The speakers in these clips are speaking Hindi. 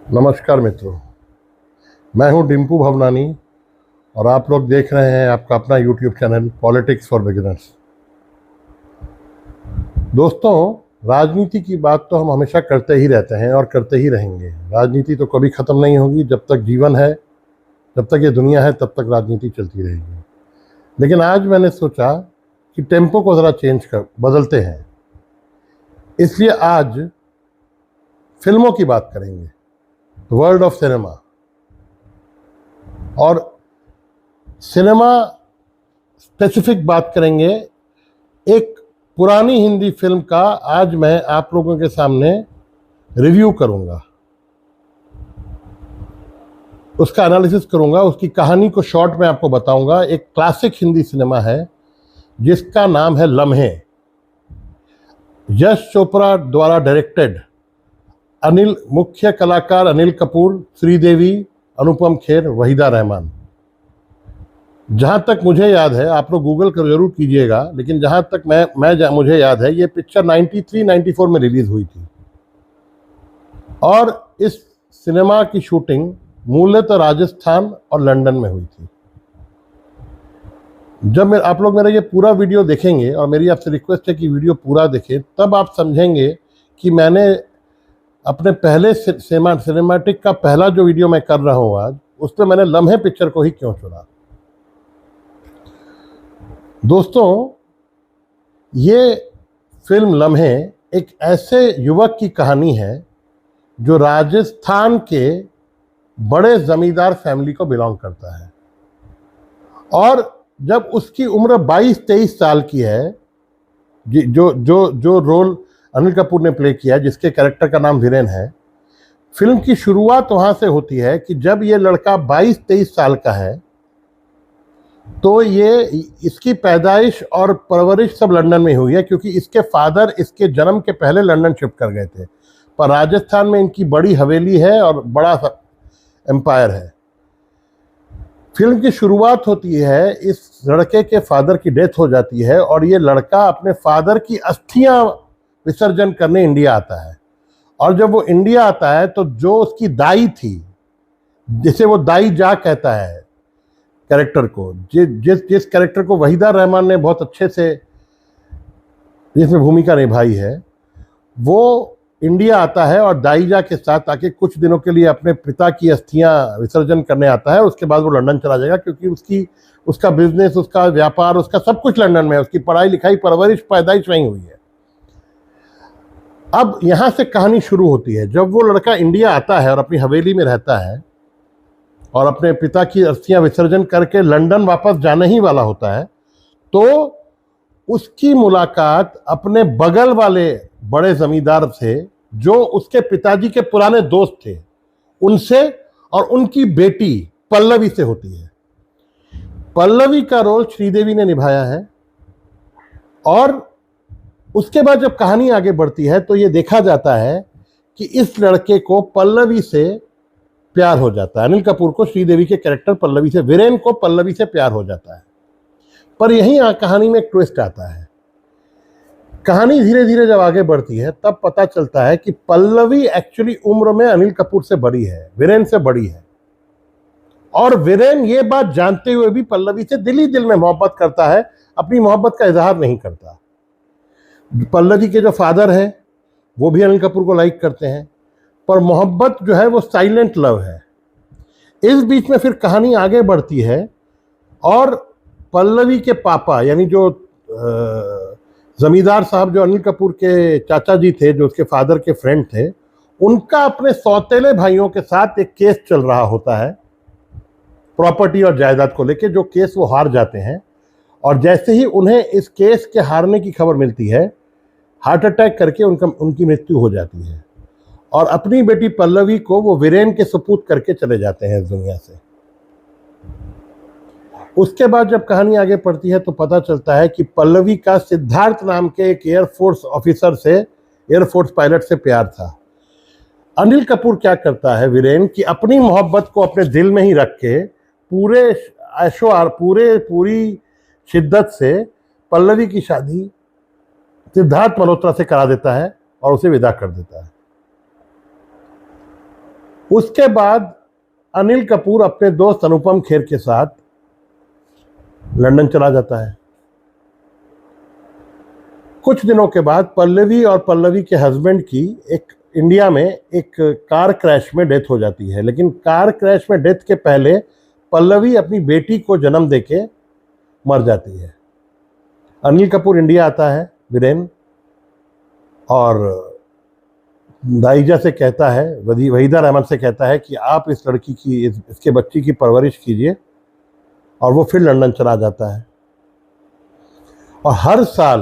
नमस्कार मित्रों, मैं हूं डिम्पू भवनानी और आप लोग देख रहे हैं आपका अपना YouTube channel politics for beginners. दोस्तों, राजनीति की बात तो हम हमेशा करते ही रहते हैं और करते ही रहेंगे। राजनीति तो कभी ख़त्म नहीं होगी। जब तक जीवन है, जब तक ये दुनिया है, तब तक राजनीति चलती रहेगी। लेकिन आज मैंने सोचा कि टेम्पो को ज़रा बदलते हैं। इसलिए आज फिल्मों की बात करेंगे, वर्ल्ड ऑफ सिनेमा। और सिनेमा स्पेसिफिक बात करेंगे। एक पुरानी हिंदी फिल्म का आज मैं आप लोगों के सामने रिव्यू करूंगा, उसका एनालिसिस करूंगा, उसकी कहानी को शॉर्ट में आपको बताऊंगा। एक क्लासिक हिंदी सिनेमा है जिसका नाम है लम्हे। यश चोपड़ा द्वारा डायरेक्टेड, मुख्य कलाकार अनिल कपूर, श्रीदेवी, अनुपम खेर, वहीदा रहमान। जहाँ तक मुझे याद है, आप लोग गूगल कर जरूर कीजिएगा, लेकिन जहाँ तक मुझे याद है, ये पिक्चर 93-94 में रिलीज हुई थी। और इस सिनेमा की शूटिंग मूलतः राजस्थान और लंदन में हुई थी। जब आप लोग मेरा ये पूरा वीडियो देखेंगे, और मेरी आपसे रिक्वेस्ट है कि वीडियो पूरा देखें, तब आप समझेंगे कि मैंने अपने पहले सिनेमैटिक का पहला जो वीडियो मैं कर रहा हूँ आज, उसमें मैंने लम्हे पिक्चर को ही क्यों चुना। दोस्तों, ये फिल्म लम्हे एक ऐसे युवक की कहानी है जो राजस्थान के बड़े जमींदार फैमिली को बिलोंग करता है। और जब उसकी उम्र 22-23 साल की है, जो जो जो रोल अनिल कपूर ने प्ले किया, जिसके कैरेक्टर का नाम वीरेन है, फिल्म की शुरुआत वहाँ से होती है कि जब ये लड़का 22-23 साल का है, तो इसकी पैदाइश और परवरिश सब लंदन में हुई है, क्योंकि इसके फादर इसके जन्म के पहले लंदन शिफ्ट कर गए थे। पर राजस्थान में इनकी बड़ी हवेली है और बड़ा सा एम्पायर है। फिल्म की शुरुआत होती है, इस लड़के के फादर की डेथ हो जाती है और ये लड़का अपने फादर की अस्थियां विसर्जन करने इंडिया आता है। और जब वो इंडिया आता है, तो जो उसकी दाई थी, जिसे वो दाई जा कहता है कैरेक्टर को, जिस कैरेक्टर को वहीदा रहमान ने बहुत अच्छे से जिसमें भूमिका निभाई है, वो इंडिया आता है और दाईजा के साथ आके कुछ दिनों के लिए अपने पिता की अस्थियां विसर्जन करने आता है। उसके बाद वो लंदन चला जाएगा, क्योंकि उसका बिजनेस, उसका व्यापार, उसका सब कुछ लंदन में है। उसकी पढ़ाई लिखाई, परवरिश, पैदाइश वहीं हुई है। अब यहाँ से कहानी शुरू होती है। जब वो लड़का इंडिया आता है और अपनी हवेली में रहता है और अपने पिता की अस्थियां विसर्जन करके लंदन वापस जाने ही वाला होता है, तो उसकी मुलाकात अपने बगल वाले बड़े जमींदार से, जो उसके पिताजी के पुराने दोस्त थे, उनसे और उनकी बेटी पल्लवी से होती है। पल्लवी का रोल श्रीदेवी ने निभाया है। और उसके बाद जब कहानी आगे बढ़ती है, तो ये देखा जाता है कि इस लड़के को पल्लवी से प्यार हो जाता है। अनिल कपूर को श्रीदेवी के कैरेक्टर पल्लवी से, वीरेन को पल्लवी से प्यार हो जाता है। पर यहीं कहानी में एक ट्विस्ट आता है। कहानी धीरे धीरे जब आगे बढ़ती है, तब पता चलता है कि पल्लवी एक्चुअली उम्र में अनिल कपूर से बड़ी है, वीरेन से बड़ी है। और वीरेन ये बात जानते हुए भी पल्लवी से दिल ही दिल में मोहब्बत करता है, अपनी मोहब्बत का इजहार नहीं करता। पल्लवी के जो फादर हैं, वो भी अनिल कपूर को लाइक करते हैं, पर मोहब्बत जो है वो साइलेंट लव है। इस बीच में फिर कहानी आगे बढ़ती है और पल्लवी के पापा, यानी जो जमींदार साहब, जो अनिल कपूर के चाचा जी थे, जो उसके फादर के फ्रेंड थे, उनका अपने सौतेले भाइयों के साथ एक केस चल रहा होता है प्रॉपर्टी और जायदाद को लेके, जो केस वो हार जाते हैं। और जैसे ही उन्हें इस केस के हारने की खबर मिलती है, हार्ट अटैक करके उनकी मृत्यु हो जाती है। और अपनी बेटी पल्लवी को वो वीरेन के सुपुर्द करके चले जाते हैं इस दुनिया से। उसके बाद जब कहानी आगे पड़ती है, तो पता चलता है कि पल्लवी का सिद्धार्थ नाम के एक एयरफोर्स ऑफिसर से, एयरफोर्स पायलट से प्यार था। अनिल कपूर क्या करता है, वीरेन, कि अपनी मोहब्बत को अपने दिल में ही रख के पूरी शिद्दत से पल्लवी की शादी सिद्धार्थ मल्होत्रा से करा देता है और उसे विदा कर देता है। उसके बाद अनिल कपूर अपने दोस्त अनुपम खेर के साथ लंदन चला जाता है। कुछ दिनों के बाद पल्लवी और पल्लवी के हस्बैंड की एक इंडिया में एक कार क्रैश में डेथ हो जाती है। लेकिन कार क्रैश में डेथ के पहले पल्लवी अपनी बेटी को जन्म देके मर जाती है। अनिल कपूर इंडिया आता है, वीरेन, और दाइजा से कहता है, वहीदा रहमान से कहता है कि आप इस लड़की की, इसके बच्ची की परवरिश कीजिए, और वो फिर लंदन चला जाता है। और हर साल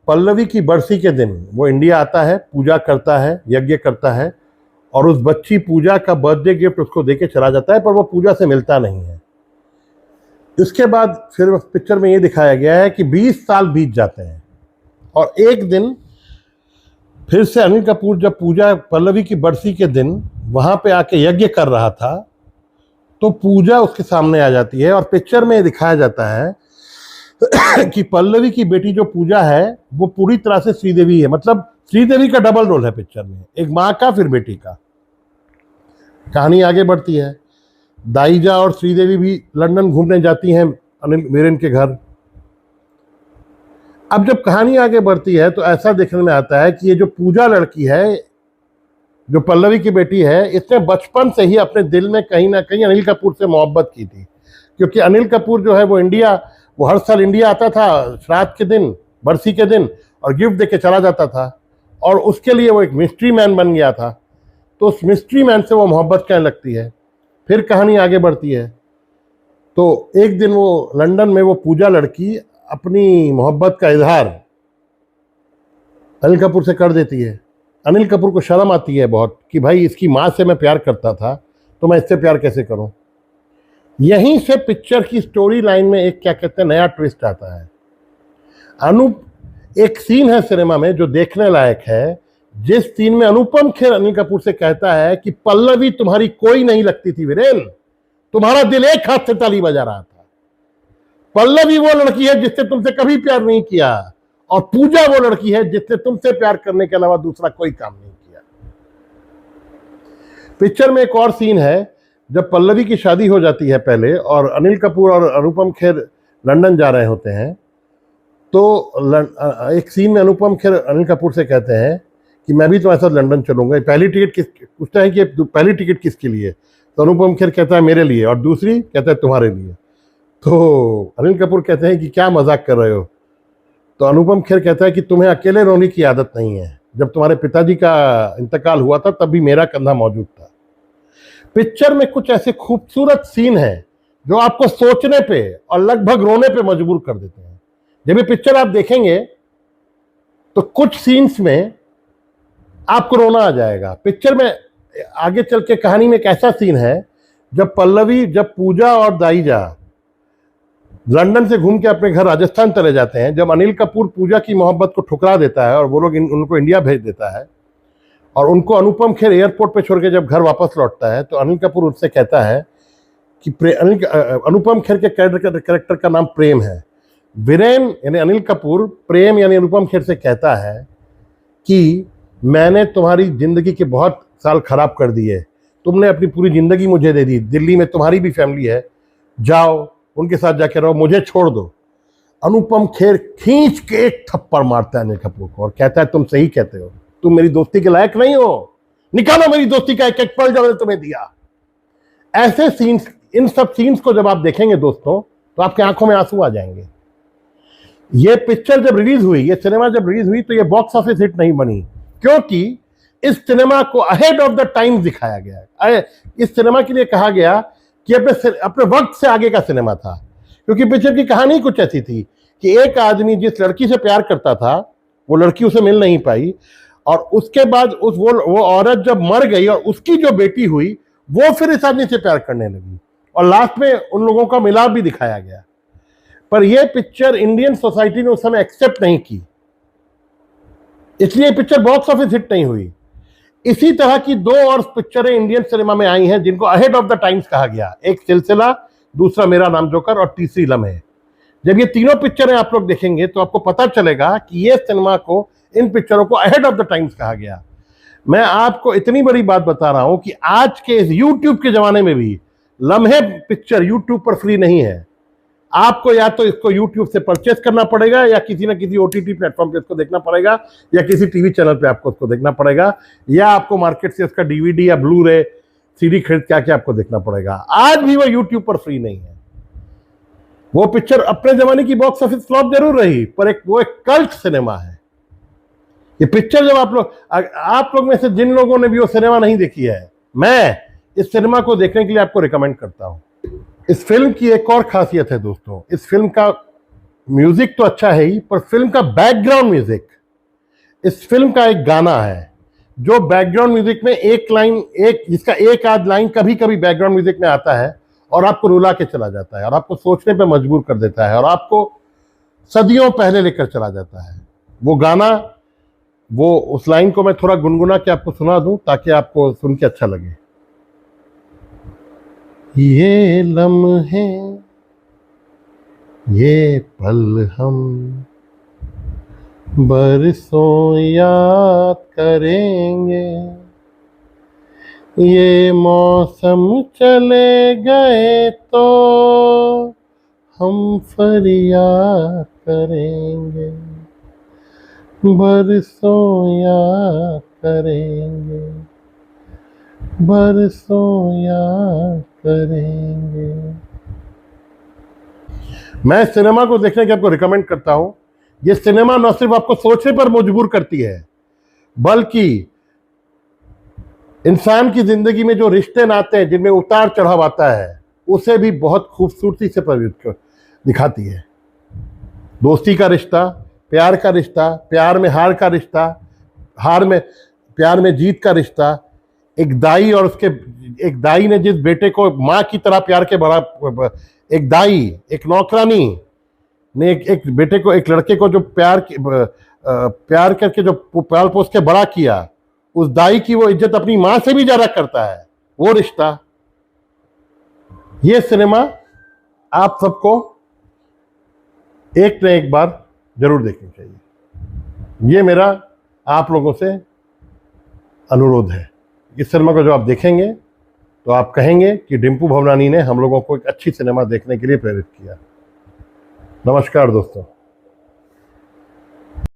पल्लवी की बरसी के दिन वो इंडिया आता है, पूजा करता है, यज्ञ करता है, और उस बच्ची पूजा का बर्थडे गिफ्ट उसको देके चला जाता है, पर वो पूजा से मिलता नहीं है। इसके बाद फिर पिक्चर में ये दिखाया गया है कि 20 साल बीत जाते हैं, और एक दिन फिर से अनिल कपूर जब पूजा पल्लवी की बरसी के दिन वहां पे आके यज्ञ कर रहा था, तो पूजा उसके सामने आ जाती है, और पिक्चर में दिखाया जाता है कि पल्लवी की बेटी जो पूजा है वो पूरी तरह से श्रीदेवी है। मतलब श्रीदेवी का डबल रोल है पिक्चर में, एक माँ का फिर बेटी का। कहानी आगे बढ़ती है, दाइजा और श्रीदेवी भी लंदन घूमने जाती हैं अनिल वीरेन के घर। अब जब कहानी आगे बढ़ती है तो ऐसा देखने में आता है कि ये जो पूजा लड़की है, जो पल्लवी की बेटी है, इसने बचपन से ही अपने दिल में कहीं ना कहीं अनिल कपूर से मोहब्बत की थी। क्योंकि अनिल कपूर जो है वो हर साल इंडिया आता था श्राद्ध के दिन, बरसी के दिन, और गिफ्ट देके चला जाता था, और उसके लिए वो एक मिस्ट्री मैन बन गया था। तो उस मिस्ट्री मैन से वो मोहब्बत करने लगती है। फिर कहानी आगे बढ़ती है, तो एक दिन वो लंदन में वो पूजा लड़की अपनी मोहब्बत का इजहार अनिल कपूर से कर देती है। अनिल कपूर को शर्म आती है बहुत कि भाई इसकी माँ से मैं प्यार करता था, तो मैं इससे प्यार कैसे करूं। यहीं से पिक्चर की स्टोरी लाइन में एक क्या कहते हैं नया ट्विस्ट आता है। एक सीन है सिनेमा में जो देखने लायक है, जिस सीन में अनुपम खेर अनिल कपूर से कहता है कि पल्लवी तुम्हारी कोई नहीं लगती थी वीरेन, तुम्हारा दिल एक हाथ से ताली बजा रहा था। पल्लवी वो लड़की है जिससे तुमसे कभी प्यार नहीं किया, और पूजा वो लड़की है जिसने तुमसे प्यार करने के अलावा दूसरा कोई काम नहीं किया। पिक्चर में एक और सीन है, जब पल्लवी की शादी हो जाती है पहले, और अनिल कपूर और अनुपम खेर लंदन जा रहे होते हैं, तो एक सीन में अनुपम खेर अनिल कपूर से कहते हैं कि मैं भी तुम्हारे साथ लंदन चलूंगा। पहली टिकट पूछता है कि पहली टिकट किसके लिए, तो अनुपम खेर कहता है मेरे लिए, और दूसरी कहता है तुम्हारे लिए। तो अनिल कपूर कहते हैं कि क्या मजाक कर रहे हो। तो अनुपम खेर कहता है कि तुम्हें अकेले रोने की आदत नहीं है, जब तुम्हारे पिताजी का इंतकाल हुआ था तब भी मेरा कंधा मौजूद था। पिक्चर में कुछ ऐसे खूबसूरत सीन हैं जो आपको सोचने पे और लगभग रोने पे मजबूर कर देते हैं। जब ये पिक्चर आप देखेंगे तो कुछ सीन्स में आपको रोना आ जाएगा। पिक्चर में आगे चल के कहानी में एक ऐसा सीन है, जब पूजा और दाइजा लंदन से घूम के अपने घर राजस्थान चले जाते हैं, जब अनिल कपूर पूजा की मोहब्बत को ठुकरा देता है और वो लोग उनको इंडिया भेज देता है, और उनको अनुपम खेर एयरपोर्ट पे छोड़ के जब घर वापस लौटता है, तो अनिल कपूर उससे कहता है कि अनुपम खेर के कैरेक्टर का नाम प्रेम है। वीरेन यानी अनिल कपूर प्रेम यानी अनुपम खेर से कहता है कि मैंने तुम्हारी जिंदगी के बहुत साल खराब कर दिए, तुमने अपनी पूरी जिंदगी मुझे दे दी, दिल्ली में तुम्हारी भी फैमिली है, जाओ उनके साथ जाके रहो, मुझे छोड़ दो। अनुपम खेर खींच के एक थप्पड़ मारता है अनिल कपूर को और कहता है तुम सही कहते हो, तुम मेरी दोस्ती के लायक नहीं हो, निकालो मेरी दोस्ती का एक एक पल जो मैंने तुम्हें दिया। ऐसे सीन्स, इन सब सीन्स को जब आप देखेंगे दोस्तों, तो आपकी आंखों में आंसू आ जाएंगे। ये पिक्चर जब रिलीज हुई, ये सिनेमा जब रिलीज हुई, तो ये बॉक्स ऑफिस हिट नहीं बनी, क्योंकि इस सिनेमा को अहेड ऑफ द टाइम्स दिखाया गया। इस सिनेमा के लिए कहा गया कि अपने वक्त से आगे का सिनेमा था, क्योंकि पिक्चर की कहानी कुछ ऐसी थी कि एक आदमी जिस लड़की से प्यार करता था, वो लड़की उसे मिल नहीं पाई, और उसके बाद वो औरत जब मर गई और उसकी जो बेटी हुई, वो फिर इस आदमी से प्यार करने लगी, और लास्ट में उन लोगों का मिलाप भी दिखाया गया। पर यह पिक्चर इंडियन सोसाइटी ने उस समय एक्सेप्ट नहीं की, इसलिए पिक्चर बॉक्स ऑफिस हिट नहीं हुई। इसी तरह की दो और पिक्चरें इंडियन सिनेमा में आई हैं जिनको अहेड ऑफ द टाइम्स कहा गया, एक सिलसिला, दूसरा मेरा नाम जोकर, और तीसरी लम्हे। जब ये तीनों पिक्चरें आप लोग देखेंगे तो आपको पता चलेगा कि ये सिनेमा को, इन पिक्चरों को अहेड ऑफ द टाइम्स कहा गया। मैं आपको इतनी बड़ी बात बता रहा हूं कि आज के इस यूट्यूब के जमाने में भी लम्हे पिक्चर यूट्यूब पर फ्री नहीं है। आपको या तो इसको यूट्यूब से परचेस करना पड़ेगा या किसी ना किसी ओटीटी प्लेटफॉर्म पे इसको देखना पड़ेगा या किसी टीवी चैनल पे आपको इसको देखना पड़ेगा या आपको मार्केट से इसका डीवीडी या ब्लू रे सीडी खरीद के आके आपको देखना पड़ेगा। आज भी वो यूट्यूब पर फ्री नहीं है। वो पिक्चर अपने जमाने की बॉक्स ऑफिस फ्लॉप जरूर रही, पर वो एक कल्ट सिनेमा है। ये पिक्चर जब आप लोग में से जिन लोगों ने भी वो सिनेमा नहीं देखी है, मैं इस सिनेमा को देखने के लिए आपको रिकमेंड करता हूं। इस फिल्म की एक और खासियत है दोस्तों, इस फिल्म का म्यूजिक तो अच्छा है ही, पर फिल्म का बैकग्राउंड म्यूजिक, इस फिल्म का एक गाना है जो बैकग्राउंड म्यूजिक में जिसका एक आध लाइन कभी कभी बैकग्राउंड म्यूजिक में आता है और आपको रुला के चला जाता है और आपको सोचने पे मजबूर कर देता है और आपको सदियों पहले लेकर चला जाता है। वो गाना, वो उस लाइन को मैं थोड़ा गुनगुना के आपको सुना दूं ताकि आपको सुन के अच्छा लगे। ये लम्हे, ये पल हम बरसों याद करेंगे, ये मौसम चले गए तो हम फरियाद करेंगे, बरसों याद करेंगे, बरसों याद करेंगे। मैं सिनेमा को देखने के आपको रिकमेंड करता हूं। यह सिनेमा न सिर्फ आपको सोचने पर मजबूर करती है, बल्कि इंसान की जिंदगी में जो रिश्ते नाते हैं जिनमें उतार चढ़ाव आता है, उसे भी बहुत खूबसूरती से दिखाती है। दोस्ती का रिश्ता, प्यार का रिश्ता, प्यार में हार का रिश्ता, प्यार में जीत का रिश्ता, एक दाई ने जिस बेटे को मां की तरह प्यार के बड़ा, एक दाई, एक नौकरानी ने एक बेटे को, एक लड़के को जो प्यार करके जो पाल पोस के बड़ा किया, उस दाई की वो इज्जत अपनी मां से भी ज्यादा करता है, वो रिश्ता। ये सिनेमा आप सबको एक न एक बार जरूर देखनी चाहिए। ये मेरा आप लोगों से अनुरोध है। इस सिनेमा को जब आप देखेंगे तो आप कहेंगे कि डिम्पू भवनानी ने हम लोगों को एक अच्छी सिनेमा देखने के लिए प्रेरित किया। नमस्कार दोस्तों।